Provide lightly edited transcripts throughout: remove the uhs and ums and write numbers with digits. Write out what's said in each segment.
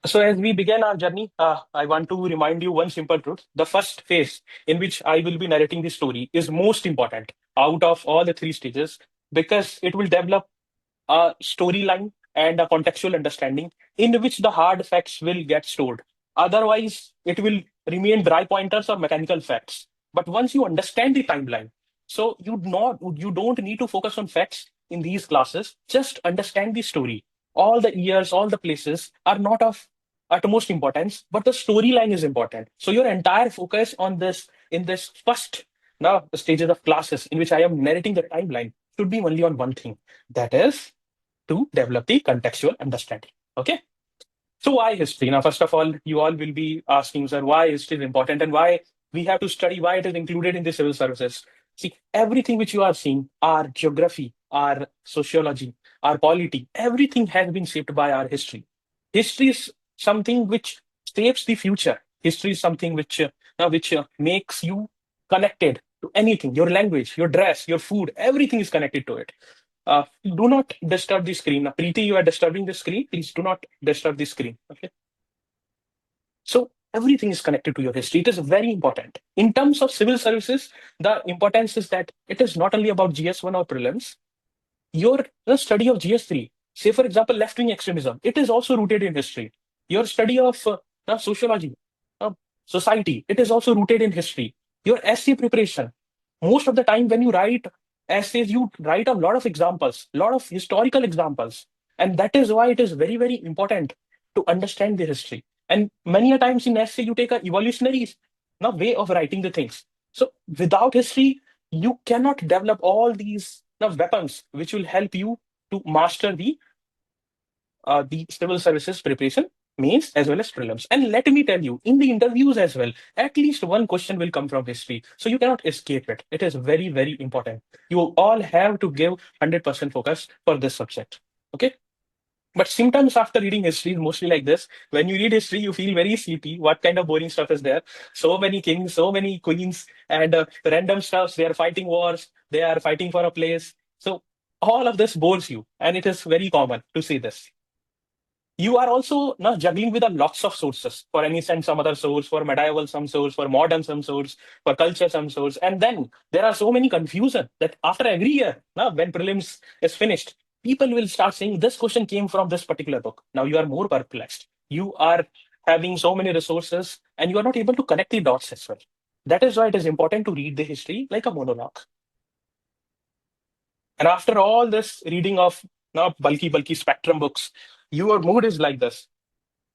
So, as we begin our journey, I want to remind you one simple truth. The first phase in which I will be narrating the story is most important out of all the three stages because it will develop a storyline and a contextual understanding in which the hard facts will get stored. Otherwise, it will remain dry pointers or mechanical facts. But once you understand the timeline, so you don't need to focus on facts in these classes. Just understand the story. All the years, all the places are not of utmost importance, but the storyline is important. So your entire focus on this in this first now stages of classes in which I am narrating the timeline should be only on one thing, that is to develop the contextual understanding. Okay. So why history? Now, first of all, you all will be asking, sir, why history is important and why we have to study, why it is included in the civil services. See, everything which you are seeing, our geography, our sociology, our polity, everything has been shaped by our history. History is something which shapes the future. History is something which makes you connected to anything. Your language, your dress, your food, everything is connected to it. Do not disturb the screen. Now, Preeti, you are disturbing the screen. Please do not disturb the screen. Okay. So everything is connected to your history. It is very important. In terms of civil services, the importance is that it is not only about GS1 or prelims. Your the study of GS3, say for example, left-wing extremism, it is also rooted in history. Your study of sociology, uh, society, it is also rooted in history. Your essay preparation, most of the time when you write essays, you write a lot of examples, a lot of historical examples. And that is why it is very, very important to understand the history. And many a times in essay, you take a evolutionary way of writing the things. So without history, you cannot develop all these weapons which will help you to master the civil services preparation mains as well as prelims. And let me tell you, in the interviews as well, at least one question will come from history. So you cannot escape it. It is very, very important. You all have to give 100% focus for this subject. Okay. But symptoms after reading history is mostly like this. When you read history, you feel very sleepy. What kind of boring stuff is there? So many kings, so many queens, and random stuffs. They are fighting wars. They are fighting for a place. So all of this bores you, and it is very common to see this. You are also now juggling with a lots of sources. For ancient, some other source, for medieval, some source, for modern, some source, for culture, some source. And then there are so many confusion that after every year, now when prelims is finished, people will start saying this question came from this particular book. Now you are more perplexed. You are having so many resources and you are not able to connect the dots as well. That is why it is important to read the history like a monologue. And after all this reading of now bulky spectrum books, your mood is like this.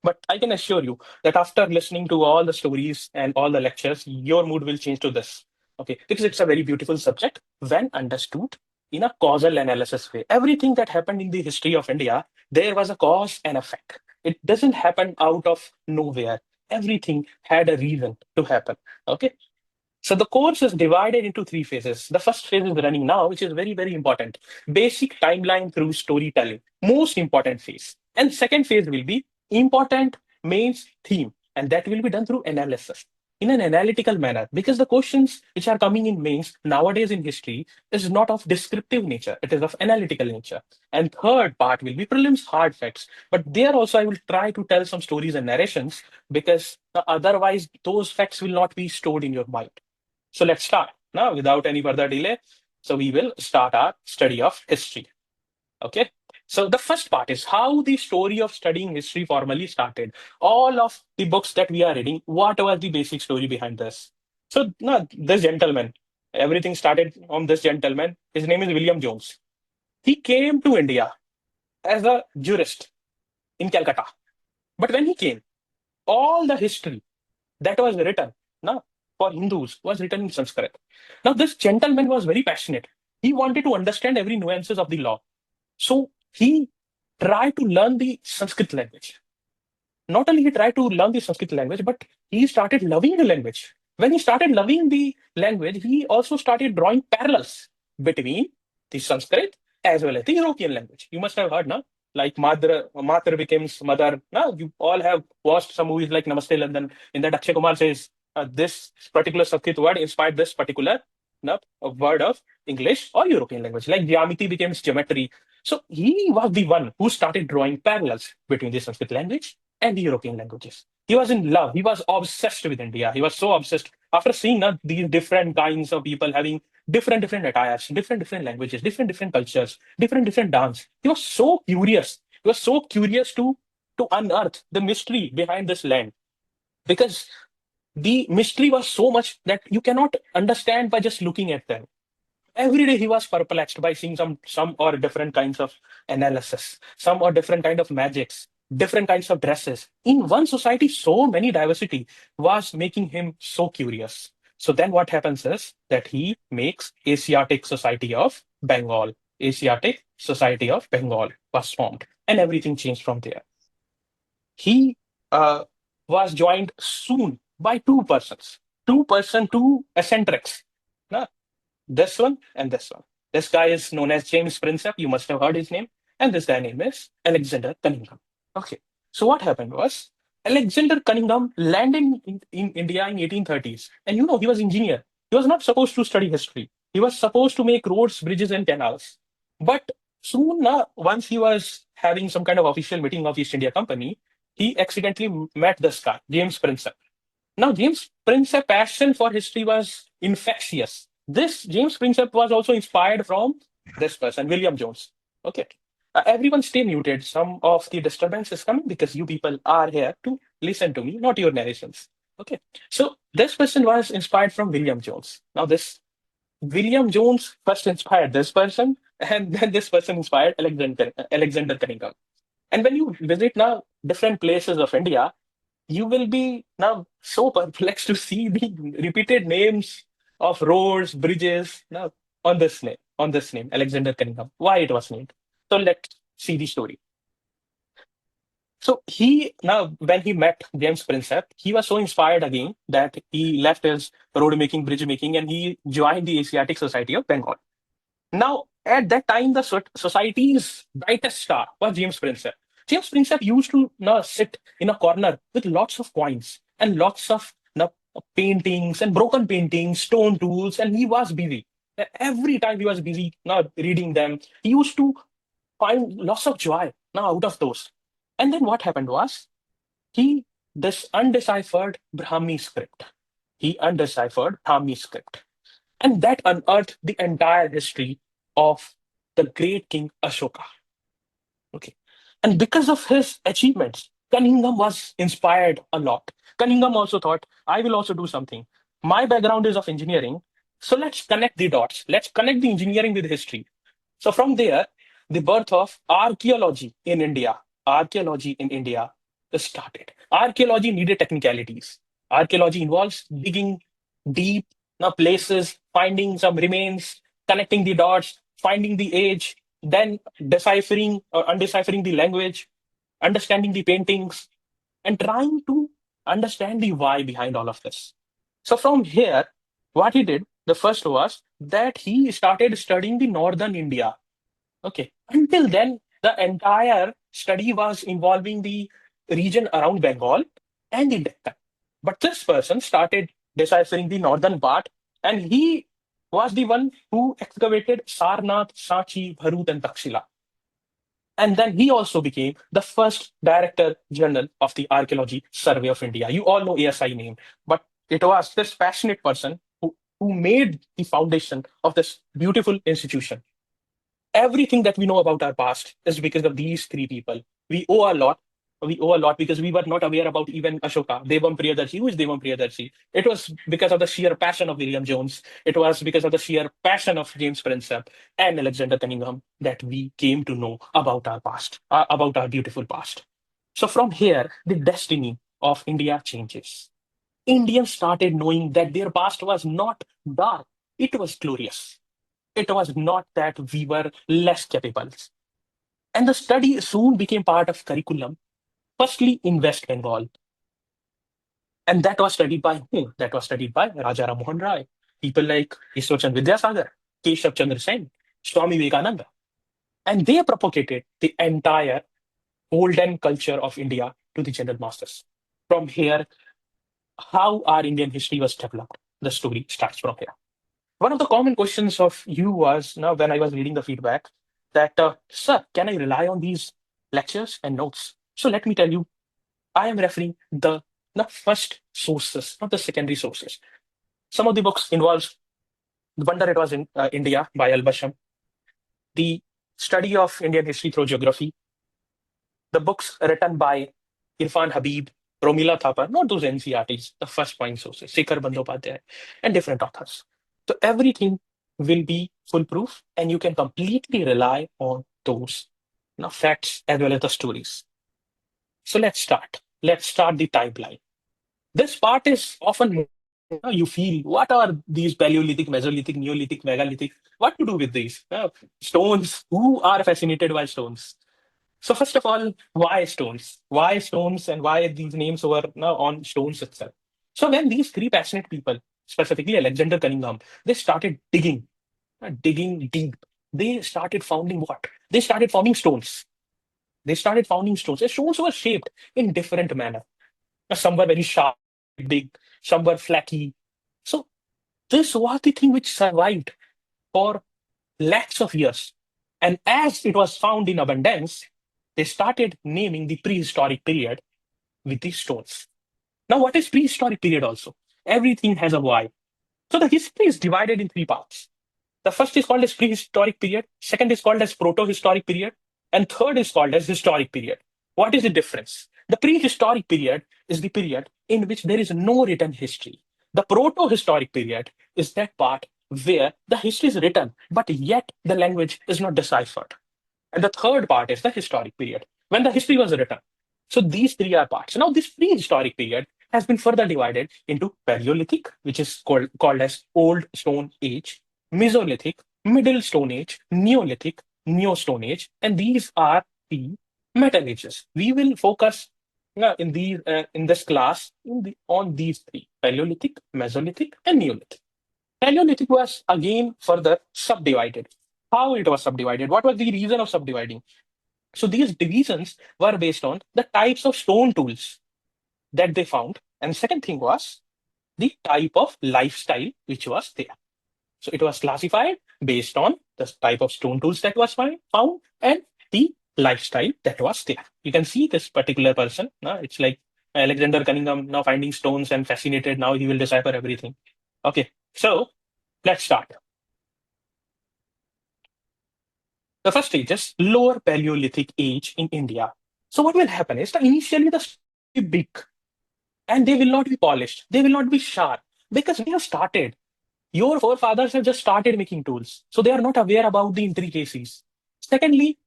But I can assure you that after listening to all the stories and all the lectures, your mood will change to this. Okay, because it's a very beautiful subject when understood in a causal analysis way. Everything that happened in the history of India, there was a cause and effect. It doesn't happen out of nowhere. Everything had a reason to happen. Okay. So the course is divided into three phases. The first phase is running now, which is very, very important. Basic timeline through storytelling, most important phase. And second phase will be important mains theme, and that will be done through analysis in an analytical manner because the questions which are coming in mains nowadays in history is not of descriptive nature, it is of analytical nature. And third part will be prelims hard facts, but there also I will try to tell some stories and narrations because otherwise those facts will not be stored in your mind. So let's start now without any further delay. So we will start our study of history. Okay. So the first part is how the story of studying history formally started. All of the books that we are reading, what was the basic story behind this? So now this gentleman, everything started from this gentleman. His name is William Jones. He came to India as a jurist in Calcutta. But when he came, all the history that was written now for Hindus was written in Sanskrit. Now, this gentleman was very passionate. He wanted to understand every nuances of the law. So he tried to learn the Sanskrit language. Not only he tried to learn the Sanskrit language, but he started loving the language. When he started loving the language, he also started drawing parallels between the Sanskrit as well as the European language. You must have heard, now, like Matra becomes mother. Now you all have watched some movies like Namaste London. In that, Akshay Kumar says this particular Sanskrit word inspired this particular a word of English or European language. Like Geometry becomes geometry. So he was the one who started drawing parallels between the Sanskrit language and European languages. He was in love. He was obsessed with India. He was so obsessed after seeing these different kinds of people having different attires, different languages, different cultures, different dance. He was so curious. He was so curious to unearth the mystery behind this land, because the mystery was so much that you cannot understand by just looking at them. Every day he was perplexed by seeing some or different kinds of analysis, some or different kind of magics, different kinds of dresses. In one society, so many diversity was making him so curious. So then what happens is that he makes Asiatic Society of Bengal. Asiatic Society of Bengal was formed, and everything changed from there. He uh, was joined soon by two eccentrics. Now, this one and this one. This guy is known as James Prinsep. You must have heard his name. And this guy name is Alexander Cunningham. Okay. So what happened was Alexander Cunningham landed in India in 1830s. And he was engineer. He was not supposed to study history. He was supposed to make roads, bridges, and canals. But soon, once he was having some kind of official meeting of East India Company, he accidentally met this guy, James Prinsep. Now, James Prince's passion for history was infectious. This James Prinsep was also inspired from this person, William Jones. Okay. Everyone stay muted. Some of the disturbance is coming because you people are here to listen to me, not your narrations. Okay. So this person was inspired from William Jones. Now, this William Jones first inspired this person, and then this person inspired Alexander Cunningham. And when you visit now different places of India, you will be now so perplexed to see the repeated names of roads, bridges now on this name, Alexander Cunningham. Why it was named? So let's see the story. So he now, when he met James Prinsep, he was so inspired again that he left his road making, bridge making, and he joined the Asiatic Society of Bengal. Now, at that time, the society's brightest star was James Prinsep. James Prinsep used to sit in a corner with lots of coins and lots of paintings and broken paintings, stone tools, and he was busy. Every time he was busy reading them, he used to find lots of joy out of those. And then what happened was he this undeciphered Brahmi script. He undeciphered Brahmi script, and that unearthed the entire history of the great king Ashoka. Okay. And because of his achievements, Cunningham was inspired a lot. Cunningham also thought, I will also do something. My background is of engineering. So let's connect the dots. Let's connect the engineering with history. So from there, the birth of archaeology in India started. Archaeology needed technicalities. Archaeology involves digging deep places, finding some remains, connecting the dots, finding the age, then deciphering or undeciphering the language, understanding the paintings, and trying to understand the why behind all of this. So from here, what he did, the first was that he started studying the northern India. Okay. Until then, the entire study was involving the region around Bengal and the Deccan. But this person started deciphering the northern part, and he was the one who excavated Sarnath, Sanchi, Bharut, and Takshila. And then he also became the first Director General of the Archaeology Survey of India. You all know ASI name, but it was this passionate person who made the foundation of this beautiful institution. Everything that we know about our past is because of these three people. We owe a lot. We owe a lot because we were not aware about even Ashoka, Devam Priyadarshi. Who is Devam Priyadarshi? It was because of the sheer passion of William Jones. It was because of the sheer passion of James Prinsep and Alexander Cunningham that we came to know about our past, about our beautiful past. So from here, the destiny of India changes. Indians started knowing that their past was not dark, it was glorious. It was not that we were less capable. And the study soon became part of curriculum, firstly in West Bengal. And that was studied by whom? That was studied by Raja Ram Mohan Rai, people like Ishwarchand Vidyasagar, Keshav Chandra Sen, Swami Vivekananda. And they propagated the entire golden culture of India to the general masses. From here, how our Indian history was developed, the story starts from here. One of the common questions of you was now when I was reading the feedback that, sir, can I rely on these lectures and notes? So let me tell you, I am referring the first sources, not the secondary sources. Some of the books involves The Wonder It Was in India by Al-Basham, The Study of Indian History Through Geography, the books written by Irfan Habib, Romila Thapar, not those NCRTs, the first point sources, Shekhar Bandyopadhyay, and different authors. So everything will be foolproof, and you can completely rely on those facts as well as the stories. So let's start. Let's start the timeline. This part is often you feel what are these Paleolithic, Mesolithic, Neolithic, Megalithic? What to do with these stones? Who are fascinated by stones? So first of all, why stones? Why stones and why these names were on stones itself? So when these three passionate people, specifically Alexander Cunningham, they started digging deep. They started founding what? They started forming stones. They started founding stones. The stones were shaped in different manner. Some were very sharp, big, some were flaky. So this was the thing which survived for lakhs of years. And as it was found in abundance, they started naming the prehistoric period with these stones. Now, what is prehistoric period also? Everything has a why. So the history is divided in three parts. The first is called as prehistoric period, second is called as proto-historic period, and third is called as historic period. What is the difference? The prehistoric period is the period in which there is no written history. The proto-historic period is that part where the history is written, but yet the language is not deciphered. And the third part is the historic period, when the history was written. So these three are parts. Now, this prehistoric period has been further divided into Paleolithic, which is called as Old Stone Age, Mesolithic, Middle Stone Age, Neolithic, Neo Stone Age, and these are the Metal Ages. We will focus in this class on these three: Paleolithic, Mesolithic, and Neolithic. Paleolithic was again further subdivided. How it was subdivided? What was the reason of subdividing? So these divisions were based on the types of stone tools that they found, and second thing was the type of lifestyle which was there. So it was classified based on the type of stone tools that was found and the lifestyle that was there. You can see this particular person. It's like Alexander Cunningham now finding stones and fascinated. Now he will decipher everything. Okay, so let's start. The first stage is lower Paleolithic age in India. So what will happen is that initially the stones will be big and they will not be polished. They will not be sharp because we have started. Your forefathers have just started making tools. So they are not aware about the intricacies. Secondly,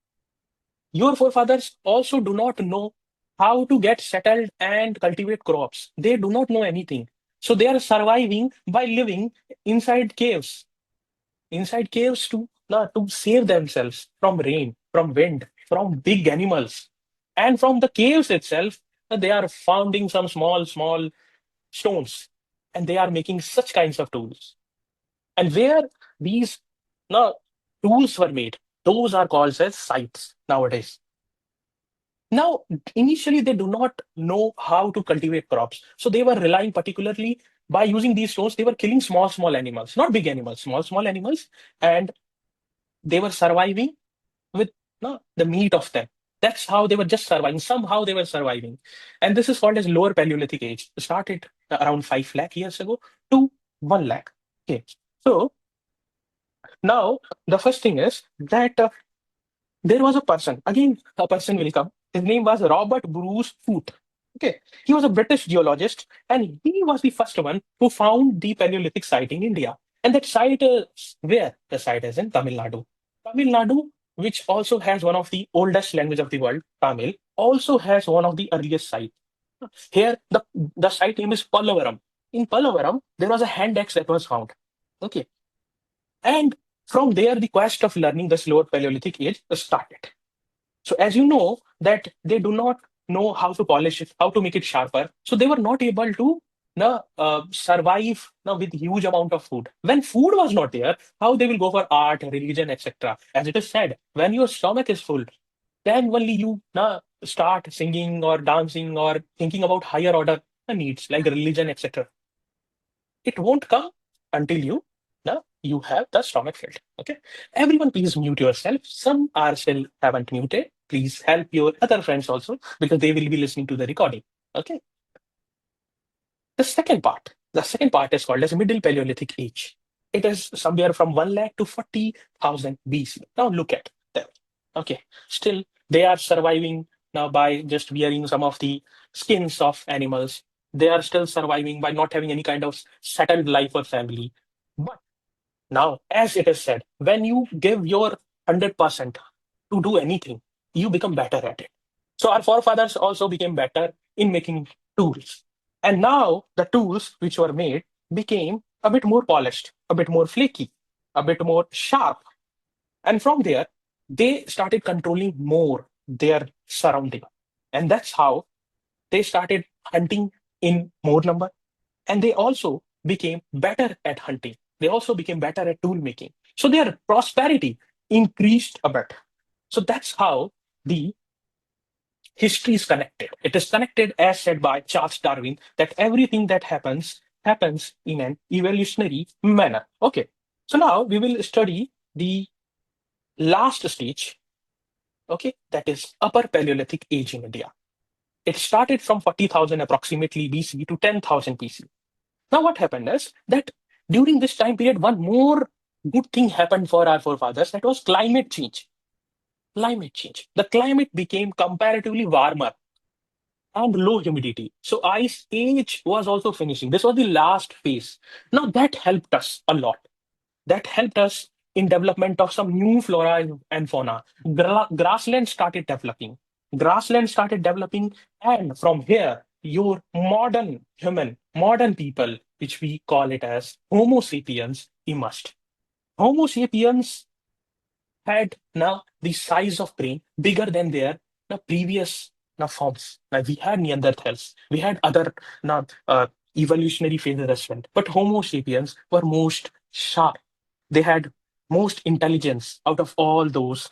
your forefathers also do not know how to get settled and cultivate crops. They do not know anything. So they are surviving by living inside caves to save themselves from rain, from wind, from big animals. And from the caves itself, they are founding some small stones and they are making such kinds of tools. And where these no, tools were made, those are called as sites nowadays. Now, initially, they do not know how to cultivate crops. So they were relying particularly by using these stones, they were killing small animals, not big animals, small animals. And they were surviving with the meat of them. That's how they were just surviving. Somehow they were surviving. And this is called as lower Paleolithic age. It started around 5 lakh years ago to 1 lakh. Okay. So now the first thing is that there was a person, again, a person will come. His name was Robert Bruce Foote. Okay. He was a British geologist and he was the first one who found the Paleolithic site in India. And that site is where? The site is in Tamil Nadu. Tamil Nadu, which also has one of the oldest language of the world, Tamil, also has one of the earliest sites. Here, the site name is Pallavaram. In Pallavaram, there was a hand axe that was found. Okay. And from there, the quest of learning the slower Paleolithic age started. So as you know, that they do not know how to polish it, how to make it sharper. So they were not able to survive with huge amount of food. When food was not there, how they will go for art, religion, etc. As it is said, when your stomach is full, then only you start singing or dancing or thinking about higher order needs like religion, etc. It won't come until you have the stomach filled. Okay. Everyone, please mute yourself. Some are still haven't muted. Please help your other friends also because they will be listening to the recording. Okay. The second part is called as Middle Paleolithic Age. It is somewhere from 1 lakh to 40,000 BC. Now look at them. Okay. Still, they are surviving now by just wearing some of the skins of animals. They are still surviving by not having any kind of settled life or family. But now, as it is said, when you give your 100% to do anything, you become better at it. So our forefathers also became better in making tools. And now the tools which were made became a bit more polished, a bit more flaky, a bit more sharp. And from there, they started controlling more their surrounding. And that's how they started hunting in more number, and they also became better at hunting. They also became better at tool making. So their prosperity increased a bit. So that's how the history is connected. It is connected, as said by Charles Darwin, that everything that happens in an evolutionary manner. Okay. So now we will study the last stage, okay, that is Upper Paleolithic Age in India. It started from 40,000 approximately BC to 10,000 BC. Now, what happened is that during this time period, one more good thing happened for our forefathers, that was climate change. Climate change. The climate became comparatively warmer and low humidity. So ice age was also finishing. This was the last phase. Now that helped us a lot. That helped us in development of some new flora and fauna. Grassland started developing. Grassland started developing, and from here, your modern human, modern people, which we call it as Homo sapiens, emerged. Homo sapiens had now the size of brain bigger than their now previous now forms. Now we had Neanderthals, we had other now evolutionary phases as well, but Homo sapiens were most sharp. They had most intelligence out of all those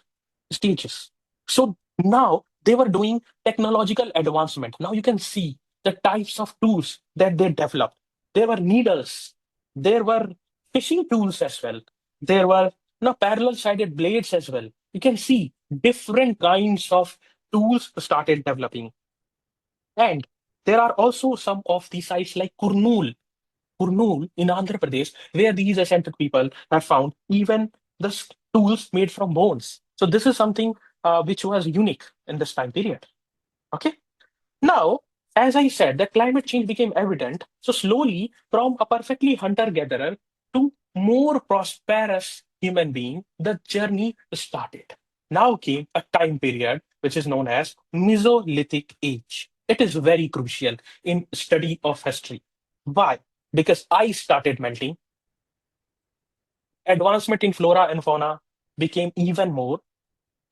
stages. So now they were doing technological advancement. Now you can see the types of tools that they developed. There were needles, there were fishing tools as well. There were parallel sided blades as well. You can see different kinds of tools started developing. And there are also some of the sites like Kurnool in Andhra Pradesh, where these eccentric people have found even the tools made from bones. So this is something which was unique in this time period. Okay. Now, as I said, that climate change became evident. So slowly, from a perfectly hunter-gatherer to more prosperous human being, the journey started. Now came a time period which is known as Mesolithic age. It is very crucial in study of history. Why? Because ice started melting, advancement in flora and fauna became even more,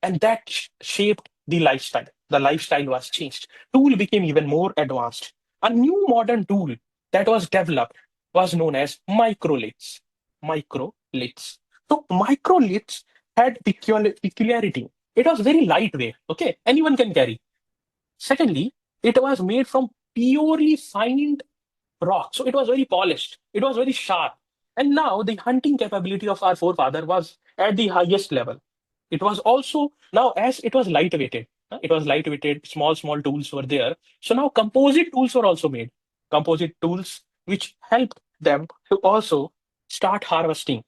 and that shaped the lifestyle. The lifestyle was changed. Tool became even more advanced. A new modern tool that was developed was known as microliths. Microliths. So microliths had peculiarity. It was very lightweight. Okay, anyone can carry. Secondly, it was made from purely fine rock. So it was very polished. It was very sharp. And now the hunting capability of our forefather was at the highest level. It was also now as it was lightweighted. It was lightweighted, small tools were there. So now composite tools were also made. Composite tools which helped them to also start harvesting,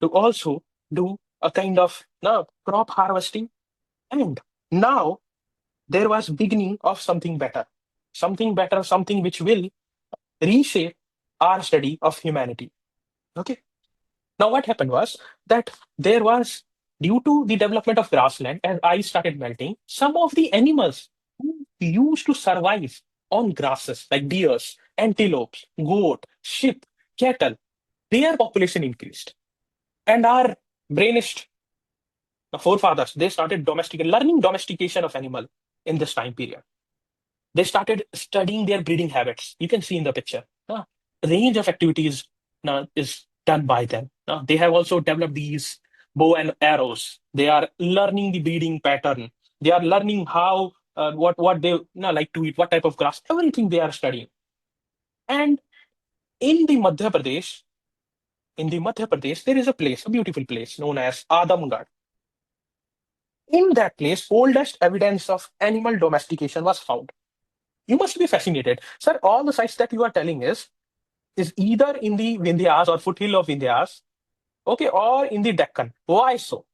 to also do a kind of now crop harvesting. And now there was beginning of something better, something which will reshape our study of humanity. Okay. Now, what happened was that there was, due to the development of grassland, as ice started melting, some of the animals who used to survive on grasses like deers, antelopes, goat, sheep, cattle, their population increased. And our brainist forefathers, they started learning domestication of animal in this time period. They started studying their breeding habits. You can see in the picture. Range of activities is done by them. They have also developed these bow and arrows. They are learning the breeding pattern. They are learning how what they like to eat, what type of grass, everything they are studying. And in the Madhya Pradesh, there is a place, a beautiful place known as Adamgarh. In that place, oldest evidence of animal domestication was found. You must be fascinated. Sir, all the sites that you are telling is either in the Vindhyas or foothill of Vindhyas, okay, or in the Deccan. Why so?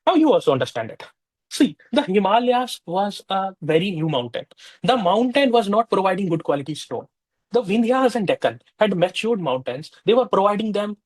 Now you also understand it. See, the Himalayas was a very new mountain. The mountain was not providing good quality stone. The Vindhyas and Deccan had matured mountains. They were providing them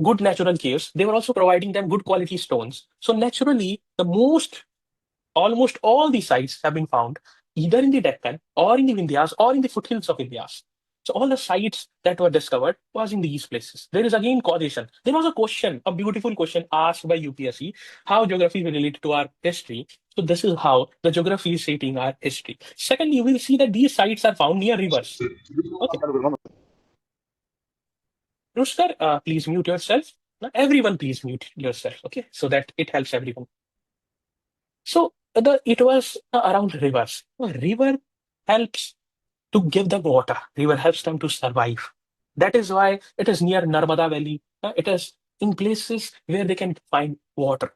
good natural caves. They were also providing them good quality stones. So naturally, almost all the sites have been found either in the Deccan or in the Vindhyas or in the foothills of Vindhyas. So all the sites that were discovered was in these places. There is again causation. There was a question, a beautiful question asked by UPSC, how geography will relate to our history. So this is how the geography is shaping our history. Secondly, you will see that these sites are found near rivers. Okay. Ruskar, please mute yourself. Now, everyone, please mute yourself. Okay, so that it helps everyone. So it was around rivers. A river helps to give them water. River helps them to survive. That is why it is near Narmada Valley. It is in places where they can find water.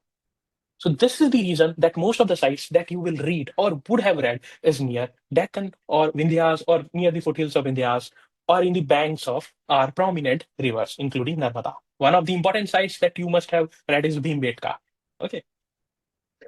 So this is the reason that most of the sites that you will read or would have read is near Deccan or Vindhyas or near the foothills of Vindhyas or in the banks of our prominent rivers, including Narmada. One of the important sites that you must have read is Bhimbetka. Okay.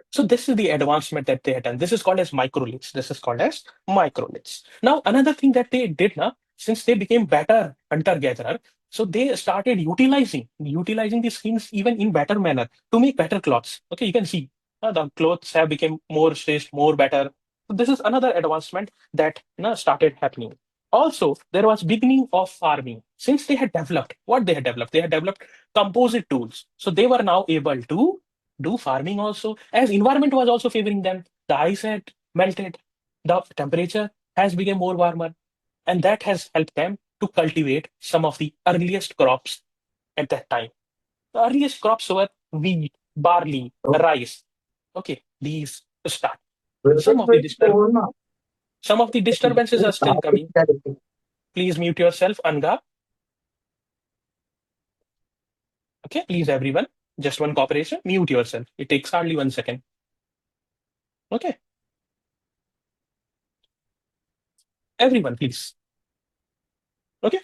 So this is the advancement that they had done. This is called as microliths. This is called as microliths. Now, another thing that they did now, since they became better hunter-gatherer, so they started utilizing these skins even in better manner to make better clothes. Okay, you can see the clothes have become more stretched, more better. So this is another advancement that started happening. Also, there was beginning of farming. Since they had developed what they had developed, they had developed composite tools. So they were now able to do farming also, as environment was also favoring them. The ice had melted, the temperature has become more warmer, and that has helped them to cultivate some of the earliest crops at that time. The earliest crops were wheat, barley, rice. Okay, these start. Some of the disturb some of the disturbances are still coming. Please mute yourself, Anga. Okay, please everyone. Just one cooperation. Mute yourself. It takes hardly 1 second. Okay, everyone, please. Okay.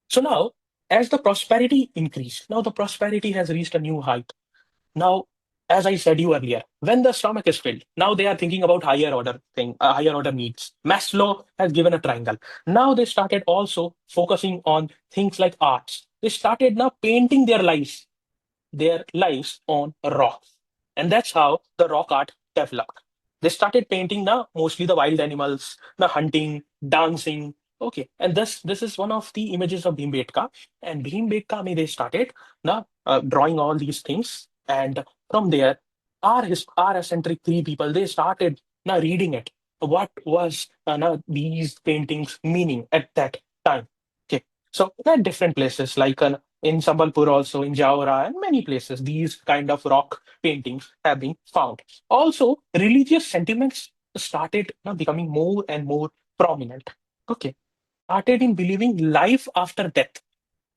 So now, as the prosperity increased, now the prosperity has reached a new height. Now, as I said you earlier, when the stomach is filled, now they are thinking about higher order needs. Maslow has given a triangle. Now they started also focusing on things like arts. They started now painting their lives on rocks. And that's how the rock art developed. They started painting now mostly the wild animals, the hunting, dancing. Okay, and this is one of the images of Bhimbetka. And Bhimbetka, they started now drawing all these things. And from there, our eccentric three people, they started now reading it. What was now these paintings meaning at that time? Okay, so at different places like in Sambalpur also, in Jaora, and many places, these kind of rock paintings have been found. Also, religious sentiments started becoming more and more prominent. Okay, started in believing life after death.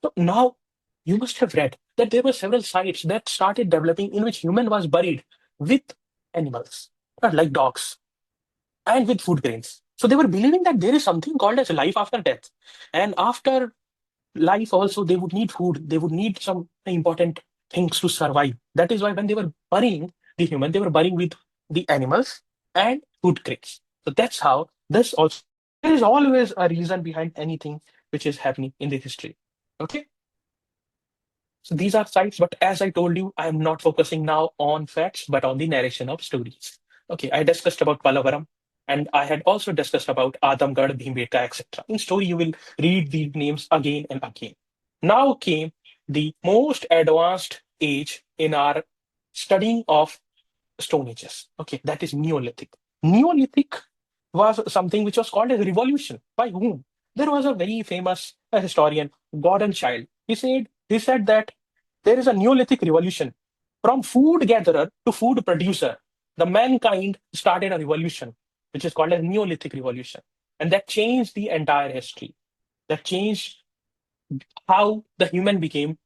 So now you must have read that there were several sites that started developing in which human was buried with animals, like dogs, and with food grains. So they were believing that there is something called as life after death, and after life also they would need food, they would need some important things to survive. That is why when they were burying the human, they were burying with the animals and food crates. So that's how this also, there is always a reason behind anything which is happening in the history. Okay, so these are sites, but as I told you, I am not focusing now on facts but on the narration of stories. Okay, I discussed about Palavaram, and I had also discussed about Adamgarh, Bhimbetka, etc. In story, you will read these names again and again. Now came the most advanced age in our studying of Stone Ages. Okay, that is Neolithic. Neolithic was something which was called as revolution. By whom? There was a very famous historian, Gordon Child. He said that there is a Neolithic revolution. From food gatherer to food producer, the mankind started a revolution, which is called as Neolithic revolution. And that changed the entire history. That changed how the human became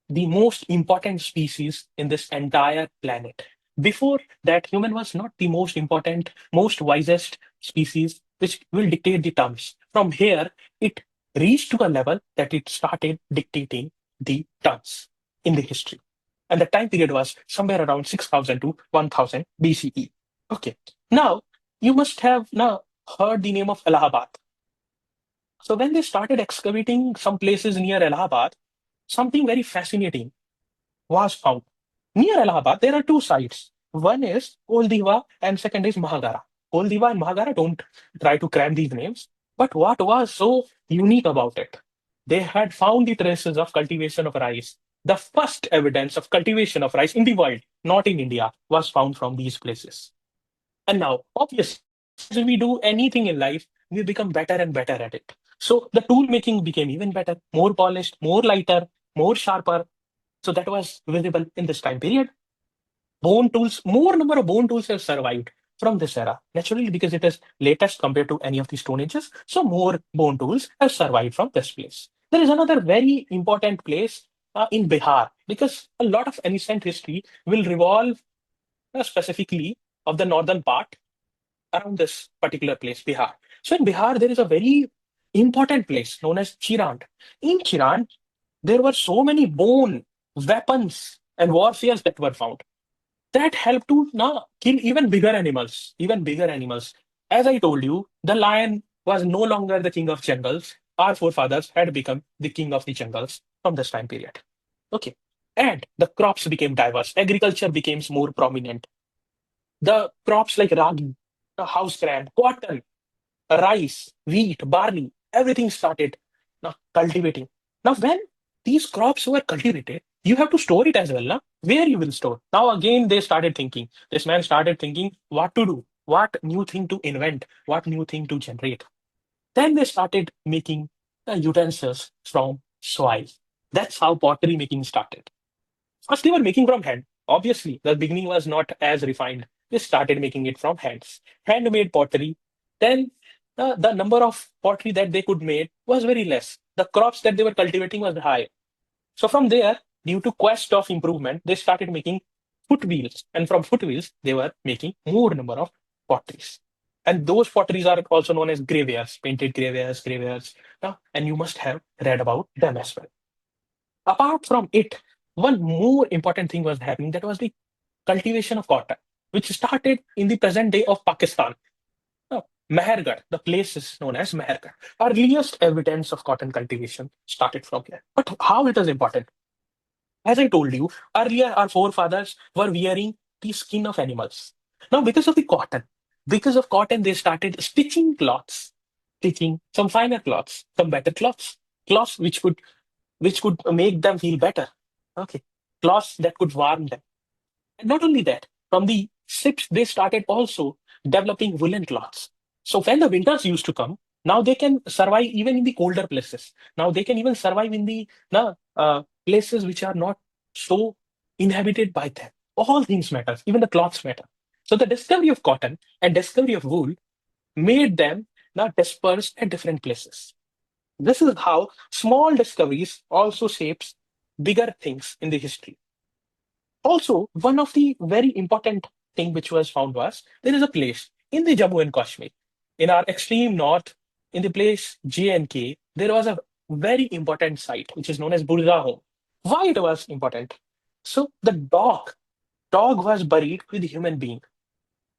the most important species in this entire planet. Before that, human was not the most important, most wisest species which will dictate the terms. From here, it reached to a level that it started dictating the terms in the history. And the time period was somewhere around 6000 to 1000 BCE. Okay. Now, you must have now heard the name of Allahabad. So when they started excavating some places near Allahabad, something very fascinating was found. Near Allahabad, there are two sites. One is Koldiva and second is Mahagara. Koldiva and Mahagara, don't try to cram these names. But what was so unique about it? They had found the traces of cultivation of rice. The first evidence of cultivation of rice in the world, not in India, was found from these places. And now, obviously, as we do anything in life, we become better and better at it. So the tool making became even better, more polished, more lighter, more sharper. So that was visible in this time period. Bone tools, more number of bone tools have survived from this era. Naturally, because it is latest compared to any of the stone ages. So more bone tools have survived from this place. There is another very important place in Bihar because a lot of ancient history will revolve specifically of the northern part around this particular place, Bihar. So in Bihar, there is a very important place known as Chirand. In Chirand, there were so many bone, weapons, and warfares that were found that helped to now kill even bigger animals, even bigger animals. As I told you, the lion was no longer the king of jungles. Our forefathers had become the king of the jungles from this time period. Okay. And the crops became diverse. Agriculture became more prominent. The crops like ragi, house gram, cotton, rice, wheat, barley, everything started now cultivating. Now, when these crops were cultivated, you have to store it as well. Now, where you will store? Now, again, they started thinking. This man started thinking what to do, what new thing to invent, what new thing to generate. Then they started making utensils from soil. That's how pottery making started. First, they were making from hand. Obviously, the beginning was not as refined. They started making it from hands. Handmade pottery. Then the number of pottery that they could make was very less. The crops that they were cultivating was high. So from there, due to quest of improvement, they started making foot wheels. And from foot wheels, they were making more number of potteries. And those potteries are also known as gravewares, painted gravewares. And you must have read about them as well. Apart from it, one more important thing was happening that was the cultivation of cotton, which started in the present day of Pakistan. Mehergarh, the place is known as Mehergarh. Earliest evidence of cotton cultivation started from here. But how it is important? As I told you, earlier our forefathers were wearing the skin of animals. Now, because of cotton, they started stitching cloths, stitching some finer cloths, some better cloths, cloths which could make them feel better. Okay. Cloths that could warm them. And not only that, from the ships, they started also developing woolen cloths. So when the winters used to come, now they can survive even in the colder places. Now they can even survive in the places which are not so inhabited by them. All things matter, even the cloths matter. So the discovery of cotton and discovery of wool made them now dispersed at different places. This is how small discoveries also shapes bigger things in the history. Also, one of the very important thing which was found was there is a place in the Jammu and Kashmir, in our extreme north, in the place J&K, there was a very important site which is known as Burja Home. Why it was important? So the dog was buried with human being.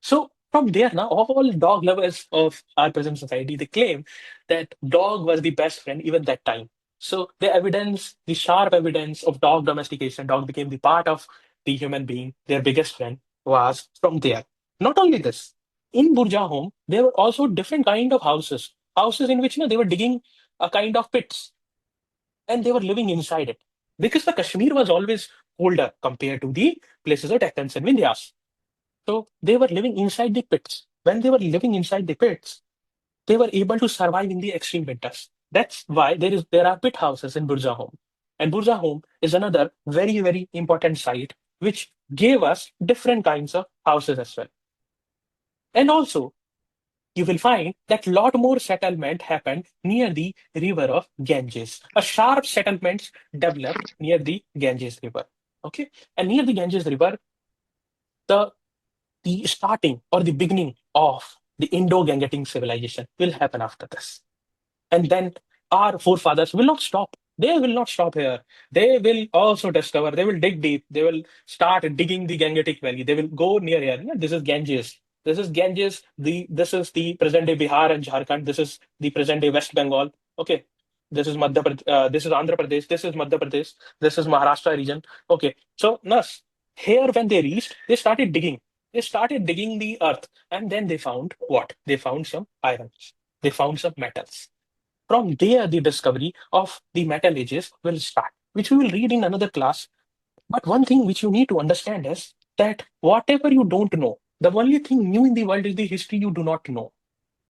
So from there now, all dog lovers of our present society, they claim that dog was the best friend even that time. So the sharp evidence of dog domestication, dog became the part of the human being, their biggest friend, was from there. Not only this, in Burja home, there were also different kind of houses, houses in which they were digging a kind of pits and they were living inside it. Because the Kashmir was always colder compared to the places of Deccan and Vindhyas. So they were living inside the pits. When they were living inside the pits, they were able to survive in the extreme winters. That's why there are pit houses in Burja Home. And Burja Home is another very, very important site which gave us different kinds of houses as well. And also, you will find that lot more settlement happened near the river of Ganges. A sharp settlements developed near the Ganges River. Okay. And near the Ganges River, the the starting or the beginning of The Indo-Gangetic civilization will happen after this. And then our forefathers will not stop. They will not stop here. They will also discover, they will dig deep. They will start digging the Gangetic Valley. They will go near here. Yeah, this is Ganges. This is Ganges. This is the present day Bihar and Jharkhand. This is the present day West Bengal. Okay. This is this is Andhra Pradesh. This is Madhya Pradesh. This is Maharashtra region. Okay. So, Nas, here when they reached, they started digging. They started digging the earth. And then they found what? They found some iron. They found some metals. From there, the discovery of the metal ages will start, which we will read in another class. But one thing which you need to understand is that whatever you don't know, the only thing new in the world is the history you do not know.